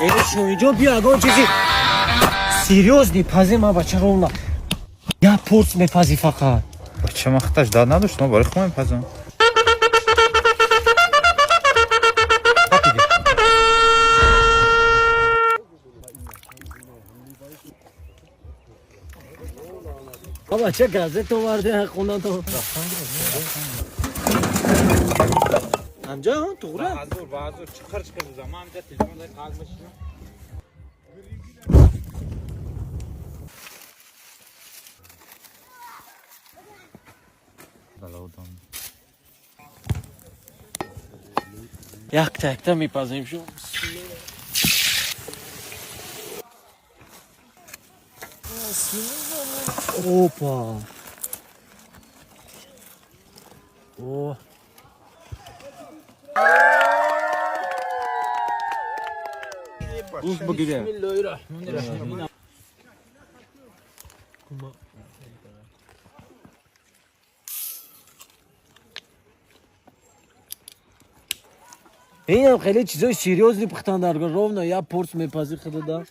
شما اینجا بیا اگه چیزی سیریوزنی پزی ما بچه ровно я порц мепази фақат بچه من خطش داد نداشت ما برای خود میپزم بابا چه گازت آورده خونه تو همجا تو غره بازور چه خرج کرد زمان ده تلفن ده کاغ بشینم یک تکتا میپزیم شو اوپا اوه اوف بگیره این هم خیلی چیزای سیریوزی پختن درگاه ровно я порц میپزی خدا دا